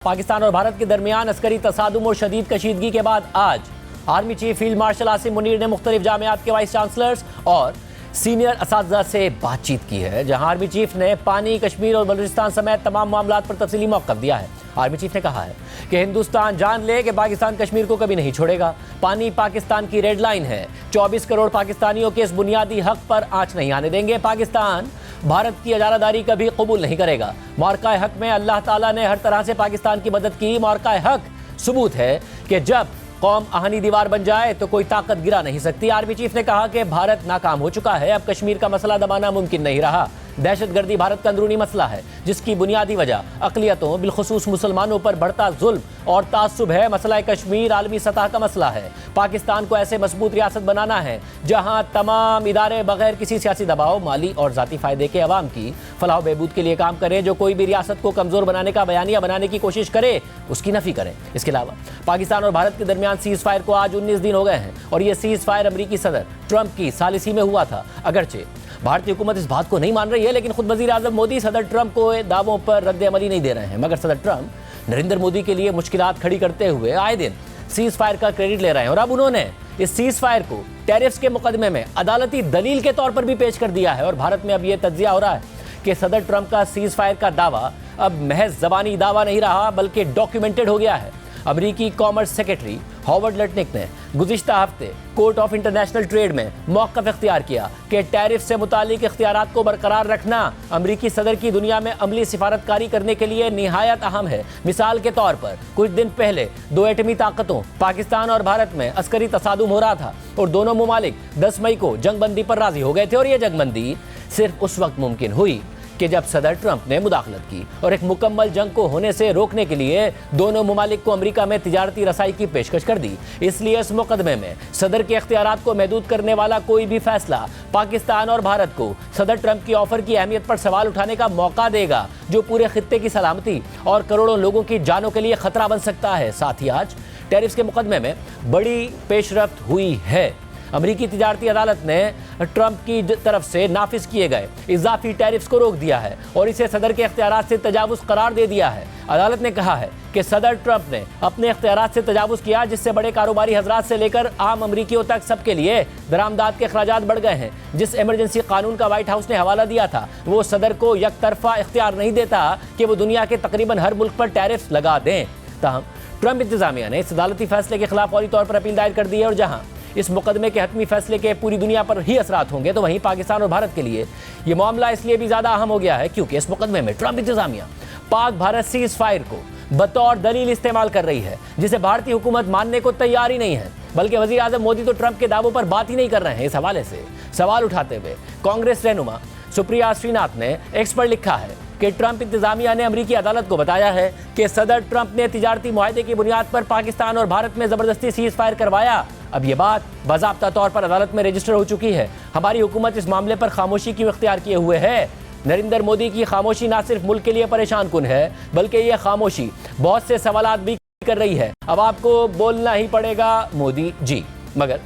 पाकिस्तान और भारत के दरमियान अस्करी तसादुम और शदीद कशीदगी के बाद आज army chief field marshal Asim Munir ने मुख्तलिफ जामियात के वाइस चांसलर्स और सीनियर असातिज़ा से बातचीत की है, जहां आर्मी चीफ ने पानी, कश्मीर और बलूचिस्तान समेत तमाम मामलात पर तफसीली मौक़िफ़ दिया है। आर्मी चीफ ने कहा है कि हिंदुस्तान जान ले कि पाकिस्तान कश्मीर को कभी नहीं छोड़ेगा। पानी पाकिस्तान की रेड लाइन है। 24 करोड़ पाकिस्तानियों के इस बुनियादी हक पर आँच नहीं आने देंगे। पाकिस्तान भारत की इजारादारी कभी कबूल नहीं करेगा। मौक़ा हक में अल्लाह ताला ने हर तरह से पाकिस्तान की मदद की। मौक़ा हक सबूत है कि जब कौम आहनी दीवार बन जाए तो कोई ताकत गिरा नहीं सकती। आर्मी चीफ ने कहा कि भारत नाकाम हो चुका है, अब कश्मीर का मसला दबाना मुमकिन नहीं रहा। दहशतगर्दी भारत का अंदरूनी मसला है, जिसकी बुनियादी वजह अक़लियतों बिलखुसूस मुसलमानों पर बढ़ता जुल्म और तासुब है। मसला कश्मीर आलमी सतह का मसला है। पाकिस्तान को ऐसे मजबूत रियासत बनाना है जहां तमाम इदारे बगैर किसी सियासी दबाव, माली और ज़ाती फ़ायदे के अवाम की फलाह बहबूद के लिए काम करें। जो कोई भी रियासत को कमज़ोर बनाने का बयानिया बनाने की कोशिश करे, उसकी नफ़ी करें। इसके अलावा पाकिस्तान और भारत के दरमियान सीज़ फायर को आज 19 दिन हो गए हैं और यह सीज़ फायर अमरीकी सदर ट्रंप की सालिसी में हुआ था। अगरचे भारतीय हुकूमत इस बात को नहीं मान रही है, लेकिन खुद वज़ीर आज़म मोदी सदर ट्रंप को दावों पर रद्द अमली नहीं दे रहे हैं। मगर सदर ट्रंप नरेंद्र मोदी के लिए मुश्किलात खड़ी करते हुए आए दिन सीज़ फायर का क्रेडिट ले रहे हैं और अब उन्होंने इस सीज़ फायर को टैरिफ्स के मुकदमे में अदालती दलील के तौर पर भी पेश कर दिया है। और भारत में अब यह तज्जिया हो रहा है कि सदर ट्रंप का सीज़ फायर का दावा अब महज ज़बानी दावा नहीं रहा, बल्कि डॉक्यूमेंटेड हो गया है। अमरीकी कॉमर्स सेक्रेटरी हॉवर्ड लटनिक ने गुज़िश्ता हफ्ते कोर्ट ऑफ इंटरनेशनल ट्रेड में मौक़िफ़ इख्तियार किया कि टैरिफ से मुतालिक इख्तियारात को बरकरार रखना अमरीकी सदर की दुनिया में अमली सिफारतकारी करने के लिए निहायत अहम है। मिसाल के तौर पर कुछ दिन पहले दो एटमी ताकतों पाकिस्तान और भारत में अस्करी तसादुम हो रहा था और दोनों ममालिक 10 मई को जंगबंदी पर राज़ी हो गए थे। और यह जंगबंदी सिर्फ उस वक्त मुमकिन हुई कि जब सदर ट्रंप ने मुदाखलत की और एक मुकम्मल जंग को होने से रोकने के लिए दोनों ममालिक को अमेरिका में तिजारती रसाई की पेशकश कर दी। इसलिए इस मुकदमे में सदर के इख्तियारात को महदूद करने वाला कोई भी फैसला पाकिस्तान और भारत को सदर ट्रंप की ऑफर की अहमियत पर सवाल उठाने का मौका देगा, जो पूरे खित्ते की सलामती और करोड़ों लोगों की जानों के लिए खतरा बन सकता है। साथ ही आज टैरिफ्स के मुकदमे में बड़ी पेशरफ्त हुई है। अमरीकी तिजारती अदालत ने ट्रंप की तरफ से नाफिज किए गए इजाफी टैरिफ्स को रोक दिया है और इसे सदर के इख्तियारात से तजावुज़ करार दे दिया है। अदालत ने कहा है कि सदर ट्रंप ने अपने इख्तियारात से तजावुज़ किया, जिससे बड़े कारोबारी हजरात से लेकर आम अमरीकियों तक सबके लिए दरामदात के अखराजात बढ़ गए हैं। जिस इमरजेंसी कानून का व्हाइट हाउस ने हवाला दिया था, वो सदर को यकतरफा इख्तियार नहीं देता कि वो दुनिया के तकरीबन हर मुल्क पर टैरिफ लगा दें। ताहम ट्रंप इंतजामिया ने इस अदालती फैसले के खिलाफ फौरी तौर पर अपील दायर कर दी है और जहाँ इस मुकदमे के हतमी फैसले के पूरी दुनिया पर ही असरात होंगे, तो वहीं पाकिस्तान और भारत के लिए यह मामला इसलिए भी ज़्यादा अहम हो गया है क्योंकि इस मुकदमे में ट्रंप इंतजामिया पाक भारत सीज़ फायर को बतौर दलील इस्तेमाल कर रही है, जिसे भारतीय हुकूमत मानने को तैयार ही नहीं है। बल्कि वज़ीर आज़म मोदी तो ट्रंप के दावों पर बात ही नहीं कर रहे हैं। इस हवाले से सवाल उठाते हुए कांग्रेस रहनुमा सुप्रिया श्रीनाथ ने एक्स पर लिखा है कि ट्रंप इंतजामिया ने अमरीकी अदालत को बताया है कि सदर ट्रंप ने तिजारती मुआहदे की बुनियाद पर पाकिस्तान और भारत में ज़बरदस्ती सीज़ फायर करवाया। अब ये बात बाज़ाब्ता तौर पर अदालत में रजिस्टर हो चुकी है। हमारी हुकूमत इस मामले पर खामोशी क्यों इख्तियार किए हुए है? नरेंद्र मोदी की खामोशी ना सिर्फ मुल्क के लिए परेशान कुन है, बल्कि ये खामोशी बहुत से सवालात भी कर रही है। अब आपको बोलना ही पड़ेगा मोदी जी। मगर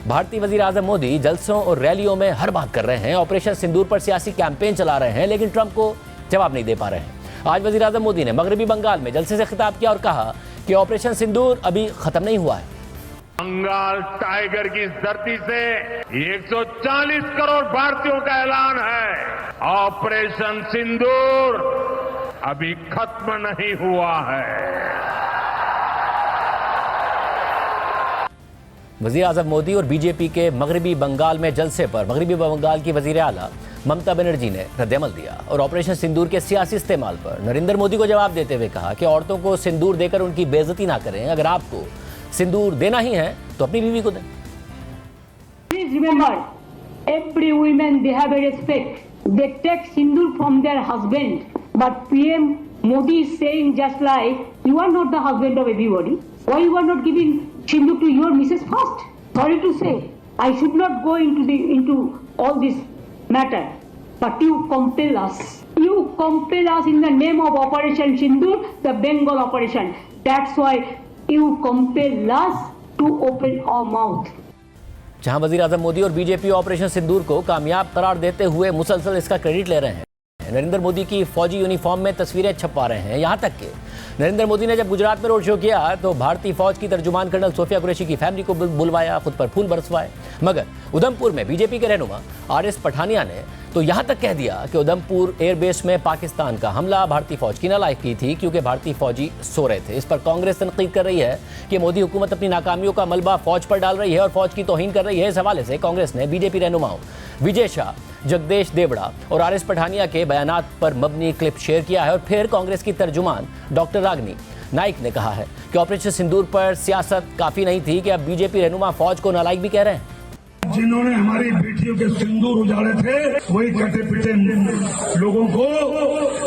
भारतीय वज़ीर आज़म मोदी जलसों और रैलियों में हर बात कर रहे हैं, ऑपरेशन सिंदूर पर सियासी कैंपेन चला रहे हैं, लेकिन ट्रंप को जवाब नहीं दे पा रहे हैं। आज वज़ीर आज़म मोदी ने मगरबी बंगाल में जलसे से खिताब किया और कहा कि ऑपरेशन सिंदूर अभी खत्म नहीं हुआ है। बंगाल टाइगर की इस धरती से 140 करोड़ भारतीयों का ऐलान है, ऑपरेशन सिंदूर अभी खत्म नहीं हुआ है। वज़ीर आज़म मोदी और बीजेपी के मगरबी बंगाल में जलसे पर मगरबी बंगाल की वज़ीर आला ममता बनर्जी ने रद्दअमल दिया और ऑपरेशन सिंदूर के सियासी इस्तेमाल पर नरेंद्र मोदी को जवाब देते हुए कहा कि औरतों को सिंदूर देकर उनकी बेइज्जती ना करें। अगर आपको सिंदूर देना ही है तो अपनी बीवी को दें। Please remember, every woman they have a respect. They take sindoor from their husband, but PM Modi is saying just like you are not the husband of everybody. Why you are not giving sindoor to your Mrs. first? Sorry to say, I should not go into all this matter, but you compel us. You compel us in the name of Operation Sindoor, the Bengal operation. That's why you compel us to open our mouth. जहां वज़ीर आज़म मोदी और BJP operation सिंदूर को कामयाब करार देते हुए मुसलसल इसका क्रेडिट ले रहे हैं, में नरेंद्र मोदी की फौजी यूनिफॉर्म में तस्वीरें छपवा रहे हैं। यहां तक कि नरेंद्र मोदी ने जब गुजरात में रोड शो किया तो भारतीय फौज की तर्जुमान कर्नल सोफिया कुरैशी की फैमिली को बुलवाया, खुद पर फूल बरसवाए। मगर उधमपुर में बीजेपी के रहनुमा आरएस पठानिया ने तो यहां तक कह दिया कि उधमपुर एयरबेस में पाकिस्तान का हमला भारतीय फौज की नालायकी थी क्योंकि भारतीय फौजी सो रहे थे। इस पर कांग्रेस तनकीद कर रही है कि मोदी हुकूमत अपनी नाकामियों का मलबा फौज पर डाल रही है और फौज की तौहीन कर रही है। इस हवाले से कांग्रेस ने बीजेपी रहनुमाओं विजय शाह, जगदेश देवड़ा और आरएस पठानिया के बयानात पर मबनी क्लिप शेयर किया है। और फिर कांग्रेस की तर्जुमान डॉक्टर रागनी नाइक ने कहा है कि ऑपरेशन सिंदूर पर सियासत काफी नहीं थी कि अब बीजेपी रहनुमा फौज को नालायक भी कह रहे हैं। जिन्होंने हमारी बेटियों के सिंदूर उजाड़े थे वही कटे पिटे लोगों को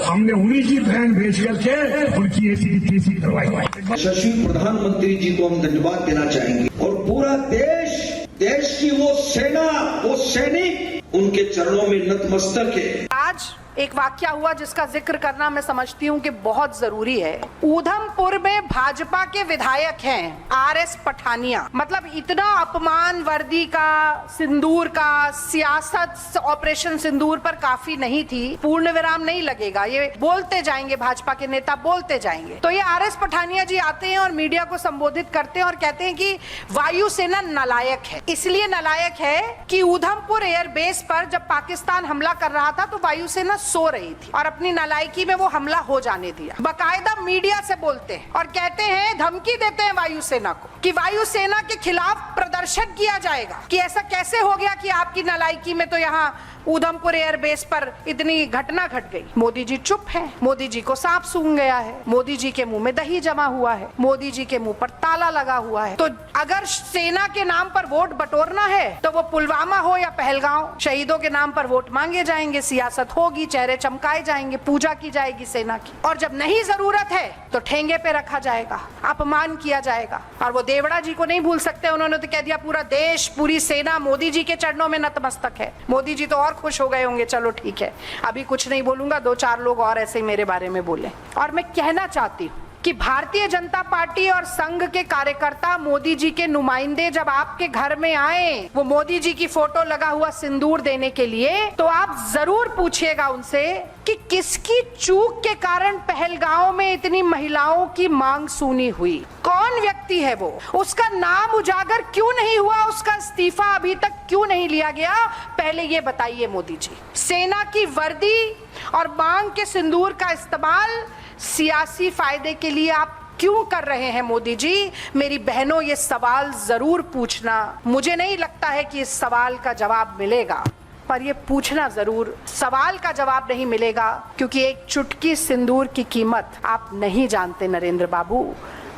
हमने उन्हीं की बहन भेज करके उनकी ऐसी तीसरी करवाई। यशस्वी प्रधानमंत्री जी को हम धन्यवाद देना चाहेंगे और पूरा देश की वो सेना, वो सैनिक उनके चरणों में नतमस्तक है। आज एक वाकया हुआ जिसका जिक्र करना मैं समझती हूँ कि बहुत जरूरी है। उधमपुर में भाजपा के विधायक हैं आरएस पठानिया। मतलब इतना अपमान वर्दी का, सिंदूर का, सियासत ऑपरेशन सिंदूर पर काफी नहीं थी, पूर्ण विराम नहीं लगेगा, ये बोलते जाएंगे, भाजपा के नेता बोलते जाएंगे। तो ये आरएस पठानिया जी आते हैं और मीडिया को संबोधित करते हैं और कहते हैं कि वायुसेना नालायक है। इसलिए नालायक है कि उधमपुर एयरबेस पर जब पाकिस्तान हमला कर रहा था तो वायुसेना सो रही थी और अपनी नालायकी में वो हमला हो जाने दिया। बाकायदा मीडिया से बोलते हैं और कहते हैं, धमकी देते हैं वायुसेना को कि वायुसेना के खिलाफ प्रदर्शन किया जाएगा कि ऐसा कैसे हो गया कि आपकी नालायकी में तो यहाँ उधमपुर एयरबेस पर इतनी घटना घट गई। मोदी जी चुप है, मोदी जी को सांप सूंघ गया है, मोदी जी के मुंह में दही जमा हुआ है, मोदी जी के मुंह पर ताला लगा हुआ है। तो अगर सेना के नाम पर वोट बटोरना है तो वो पुलवामा हो या पहलगांव, शहीदों के नाम पर वोट मांगे जाएंगे, सियासत होगी, चेहरे चमकाए जाएंगे, पूजा की जाएगी सेना की। और जब नहीं जरूरत है तो ठेंगे पे रखा जाएगा, अपमान किया जाएगा। और वो देवड़ा जी को नहीं भूल सकते, उन्होंने तो कह दिया पूरा देश, पूरी सेना मोदी जी के चरणों में नतमस्तक है। मोदी जी तो और खुश हो गए होंगे। चलो ठीक है, अभी कुछ नहीं बोलूंगा, 2-4 लोग और ऐसे ही मेरे बारे में बोले। और मैं कहना चाहती हूँ कि भारतीय जनता पार्टी और संघ के कार्यकर्ता मोदी जी के नुमाइंदे जब आपके घर में आए वो मोदी जी की फोटो लगा हुआ सिंदूर देने के लिए, तो आप जरूर पूछिएगा उनसे कि किसकी चूक के कारण पहलगांव में इतनी महिलाओं की मांग सुनी हुई, कौन व्यक्ति है वो, उसका नाम उजागर क्यों नहीं हुआ, उसका इस्तीफा अभी तक क्यों नहीं लिया गया, पहले ये बताइए मोदी जी। सेना की वर्दी और मांग के सिंदूर का इस्तेमाल सियासी फायदे के लिए आप क्यों कर रहे हैं मोदी जी? मेरी बहनों, ये सवाल जरूर पूछना। मुझे नहीं लगता है कि इस सवाल का जवाब मिलेगा, पर ये पूछना जरूर। सवाल का जवाब नहीं मिलेगा क्योंकि एक चुटकी सिंदूर की कीमत आप नहीं जानते नरेंद्र बाबू,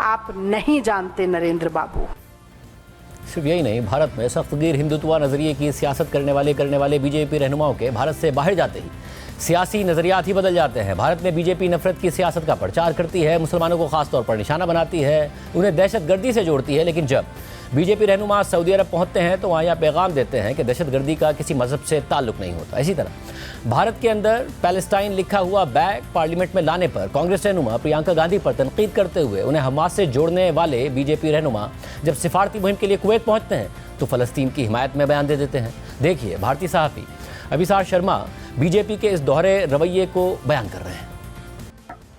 आप नहीं जानते नरेंद्र बाबू। सिर्फ यही नहीं, भारत में सख्तगीर हिंदुत्व नजरिए की सियासत करने वाले बीजेपी रहनुमाओं के भारत से बाहर जाते ही सियासी नजरियात ही बदल जाते हैं। भारत में बीजेपी नफरत की सियासत का प्रचार करती है, मुसलमानों को खास तौर पर निशाना बनाती है, उन्हें दहशतगर्दी से जोड़ती है। लेकिन जब बीजेपी रहनुमा सऊदी अरब पहुंचते हैं तो वहाँ यह पैगाम देते हैं कि दहशतगर्दी का किसी मजहब से ताल्लुक नहीं होता। इसी तरह भारत के अंदर पैलेस्टाइन लिखा हुआ बैग पार्लियामेंट में लाने पर कांग्रेस रहनुमा प्रियंका गांधी पर तनकीद करते हुए उन्हें हमास से जोड़ने वाले बीजेपी रहनुमा जब सिफारती मुहिम के लिए कुवैत पहुंचते हैं तो फलस्तीन की हिमायत में बयान दे देते हैं। देखिए, भारतीय सहाफ़ी अभिसार शर्मा बीजेपी के इस दोहरे रवैये को बयान कर रहे हैं।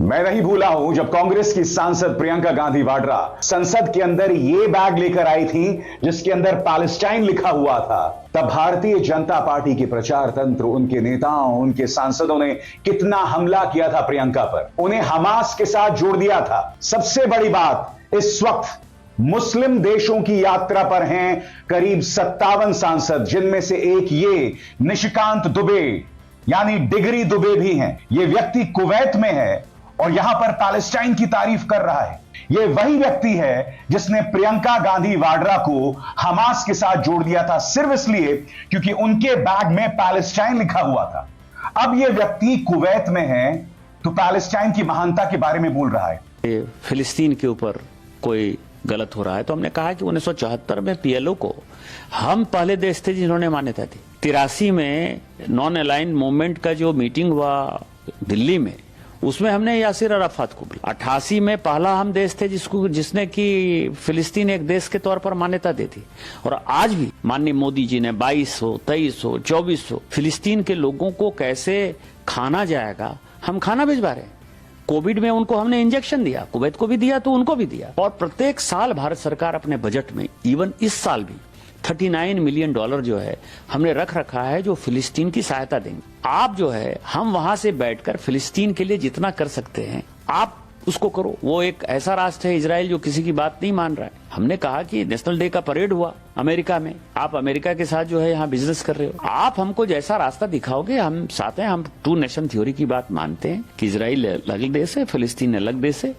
मैं नहीं भूला हूं जब कांग्रेस की सांसद प्रियंका गांधी वाड्रा संसद के अंदर ये बैग लेकर आई थी जिसके अंदर पैलेस्टाइन लिखा हुआ था। तब भारतीय जनता पार्टी के प्रचार तंत्र, उनके नेताओं, उनके सांसदों ने कितना हमला किया था प्रियंका पर, उन्हें हमास के साथ जोड़ दिया था। सबसे बड़ी बात, इस वक्त मुस्लिम देशों की यात्रा पर हैं करीब 57 सांसद, जिनमें से एक ये निशिकांत दुबे यानी डिगरी दुबे भी हैं। ये व्यक्ति कुवैत में है और यहां पर पैलेस्टाइन की तारीफ कर रहा है। यह वही व्यक्ति है जिसने प्रियंका गांधी वाड्रा को हमास के साथ जोड़ दिया था, सिर्फ इसलिए क्योंकि उनके बैग में पैलेस्टाइन लिखा हुआ था। अब यह व्यक्ति कुवैत में है तो पैलेस्टाइन की महानता के बारे में बोल रहा है। फिलिस्तीन के ऊपर कोई गलत हो रहा है तो हमने कहा कि 1974 में पीएलओ को हम पहले देश थे जिन्होंने मान्यता दी। 83 में नॉन अलाइन मूवमेंट का जो मीटिंग हुआ दिल्ली में, उसमें हमने यासिर अराफात को भी। 88 में पहला हम देश थे जिसने कि फिलिस्तीन एक देश के तौर पर मान्यता दी थी। और आज भी माननीय मोदी जी ने 2200, 2300, 2400 फिलिस्तीन के लोगों को कैसे खाना जाएगा, हम खाना भिजवा रहे हैं। कोविड में उनको हमने इंजेक्शन दिया, कुवैत को भी दिया तो उनको भी दिया। और प्रत्येक साल भारत सरकार अपने बजट में, इवन इस साल भी 39 मिलियन डॉलर जो है हमने रख रखा है जो फिलिस्तीन की सहायता देंगे। आप जो है, हम वहां से बैठकर फिलिस्तीन के लिए जितना कर सकते हैं आप उसको करो। वो एक ऐसा राष्ट्र है इजराइल जो किसी की बात नहीं मान रहा है। हमने कहा कि नेशनल डे का परेड हुआ अमेरिका में, आप अमेरिका के साथ जो है यहाँ बिजनेस कर रहे हो, आप हमको जैसा रास्ता दिखाओगे हम साथ हैं। हम 2 नेशन थ्योरी की बात मानते हैं कि इजराइल अलग देश है, फिलिस्तीन अलग देश है,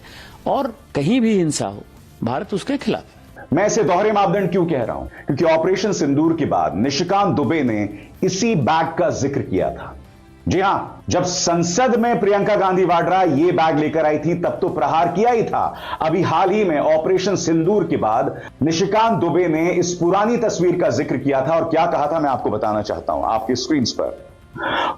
और कहीं भी हिंसा हो भारत उसके खिलाफ है। मैं इसे दोहरे मापदंड क्यों कह रहा हूं? क्योंकि ऑपरेशन सिंदूर के बाद निशिकांत दुबे ने इसी बैग का जिक्र किया था। जी हां, जब संसद में प्रियंका गांधी वाड्रा ये बैग लेकर आई थी तब तो प्रहार किया ही था। अभी हाल ही में ऑपरेशन सिंदूर के बाद निशिकांत दुबे ने इस पुरानी तस्वीर का जिक्र किया था और क्या कहा था मैं आपको बताना चाहता हूं आपकी स्क्रीन पर।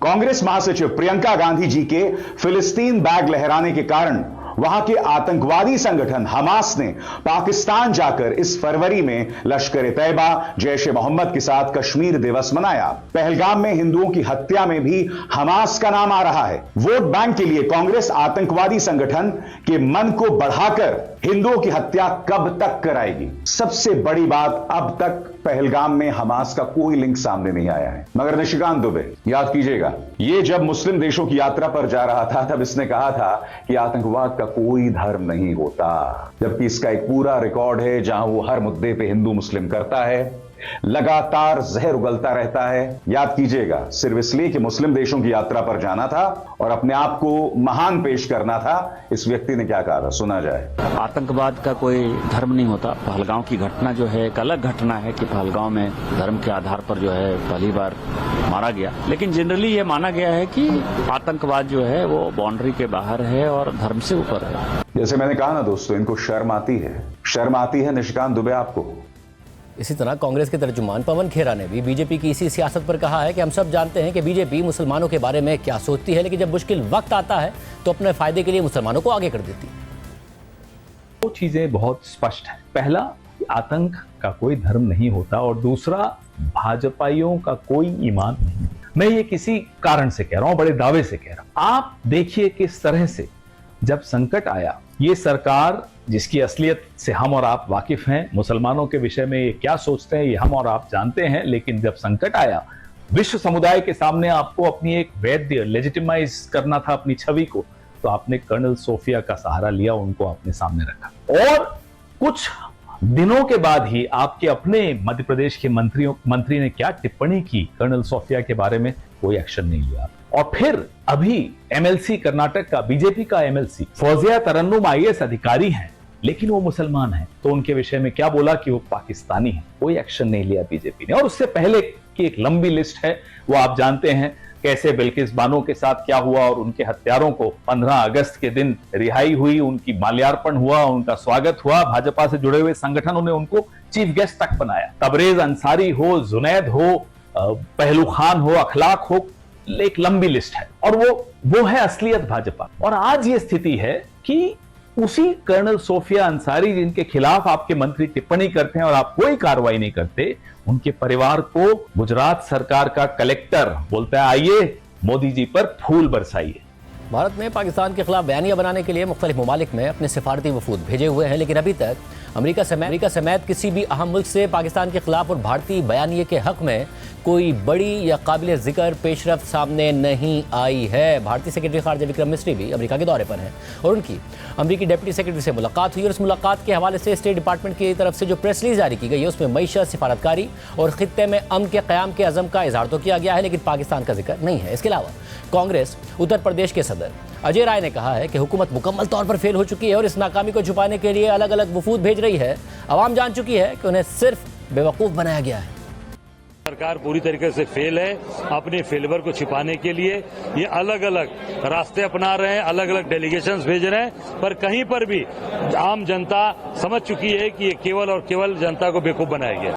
कांग्रेस महासचिव प्रियंका गांधी जी के फिलिस्तीन बैग लहराने के कारण वहां के आतंकवादी संगठन हमास ने पाकिस्तान जाकर इस फरवरी में लश्कर तैयबा, जैश ए मोहम्मद के साथ कश्मीर दिवस मनाया। पहलगाम में हिंदुओं की हत्या में भी हमास का नाम आ रहा है। वोट बैंक के लिए कांग्रेस आतंकवादी संगठन के मन को बढ़ाकर हिंदुओं की हत्या कब तक कराएगी? सबसे बड़ी बात, अब तक पहलगाम में हमास का कोई लिंक सामने नहीं आया है। मगर निशिकांत दुबे, याद कीजिएगा, ये जब मुस्लिम देशों की यात्रा पर जा रहा था तब इसने कहा था कि आतंकवाद का कोई धर्म नहीं होता, जबकि इसका एक पूरा रिकॉर्ड है जहां वो हर मुद्दे पे हिंदू मुस्लिम करता है, लगातार जहर उगलता रहता है। याद कीजिएगा, सिर्फ इसलिए कि मुस्लिम देशों की यात्रा पर जाना था और अपने आप को महान पेश करना था। इस व्यक्ति ने क्या कहा था, सुना जाए। आतंकवाद का कोई धर्म नहीं होता। पहलगांव की घटना जो है एक अलग घटना है कि पहलगांव में धर्म के आधार पर जो है पहली बार मारा गया, लेकिन जनरली ये माना गया है कि आतंकवाद जो है वो बाउंड्री के बाहर है और धर्म से ऊपर है। जैसे मैंने कहा ना दोस्तों, इनको शर्म आती है, शर्म आती है निशिकांत दुबे आपको। इसी तरह कांग्रेस के तर्जुमान पवन खेरा ने भी बीजेपी की इसी सियासत पर कहा है कि हम सब जानते हैं कि बीजेपी मुसलमानों के बारे में क्या सोचती है, लेकिन जब मुश्किल वक्त आता है तो अपने फायदे के लिए मुसलमानों को आगे कर देती है। दो चीजें बहुत स्पष्ट हैं। पहला, आतंक का कोई धर्म नहीं होता, और दूसरा, भाजपाइयों का कोई ईमान नहीं। मैं ये किसी कारण से कह रहा हूं, बड़े दावे से कह रहा हूं। आप देखिए किस तरह से जब संकट आया, ये सरकार जिसकी असलियत से हम और आप वाकिफ हैं, मुसलमानों के विषय में ये क्या सोचते हैं ये हम और आप जानते हैं, लेकिन जब संकट आया, विश्व समुदाय के सामने आपको अपनी एक वैध लेजिटिमाइज करना था अपनी छवि को, तो आपने कर्नल सोफिया का सहारा लिया, उनको आपने सामने रखा। और कुछ दिनों के बाद ही आपके अपने मध्य प्रदेश के मंत्री ने क्या टिप्पणी की कर्नल सोफिया के बारे में, कोई एक्शन नहीं लिया। और फिर अभी एमएलसी कर्नाटक का, बीजेपी का एमएलसी फौजिया तरन्नुम आईएएस अधिकारी हैं, लेकिन वो मुसलमान हैं, तो उनके विषय में क्या बोला कि वो पाकिस्तानी हैं। कोई एक्शन नहीं लिया बीजेपी ने। और उससे पहले की एक लंबी लिस्ट है, वो आप जानते हैं कैसे बिल्किस बानो के साथ क्या हुआ और उनके हत्यारों को 15 अगस्त के दिन रिहाई हुई, उनकी माल्यार्पण हुआ, उनका स्वागत हुआ, भाजपा से जुड़े हुए संगठनों ने उनको चीफ गेस्ट तक बनाया। तबरेज अंसारी हो, जुनैद हो, पहलू खान हो, अखलाक हो, एक लंबी लिस्ट है। और वो है असलियत भाजपा। और आज ये स्थिति है कि उसी कर्नल सोफिया अंसारी जिनके खिलाफ आपके मंत्री टिप्पणी करते हैं और आप कोई कार्रवाई नहीं करते, उनके परिवार को गुजरात सरकार का कलेक्टर बोलता है आइए मोदी जी पर फूल बरसाइए। भारत में पाकिस्तान के खिलाफ बयानियां बनाने के लिए मुख्तलिफ ममालिक में अपने सिफारती वफूद भेजे हुए हैं, लेकिन अभी तक अमेरिका समेत किसी भी अहम मुल्क से पाकिस्तान के खिलाफ और भारतीय बयानिए के हक में कोई बड़ी या काबिल जिक्र पेशरफ्त सामने नहीं आई है। भारतीय सेक्रेटरी खारजा विक्रम मिस्री भी अमेरिका के दौरे पर हैं और उनकी अमेरिकी डिप्टी सेक्रेटरी से मुलाकात हुई और इस मुलाकात के हवाले से स्टेट डिपार्टमेंट की तरफ से जो प्रेस रिलीज जारी की गई है उसमें मईशत, सिफारतकारी और खित्ते में अमन के क़याम के अज़म का इजहार तो किया गया है, लेकिन पाकिस्तान का जिक्र नहीं है। इसके अलावा कांग्रेस उत्तर प्रदेश के सदर अजय राय ने कहा है कि हुकूमत मुकम्मल तौर पर फेल हो चुकी है और इस नाकामी को छुपाने के लिए अलग अलग वफूद भेज रही है। अवाम जान चुकी है कि उन्हें सिर्फ बेवकूफ़ बनाया गया है। सरकार पूरी तरीके से फेल है। अपने फेलवर को छिपाने के लिए ये अलग अलग रास्ते अपना रहे हैं, अलग अलग डेलीगेशंस भेज रहे हैं, पर कहीं पर भी आम जनता समझ चुकी है कि ये केवल और केवल जनता को बेवकूफ बनाया गया।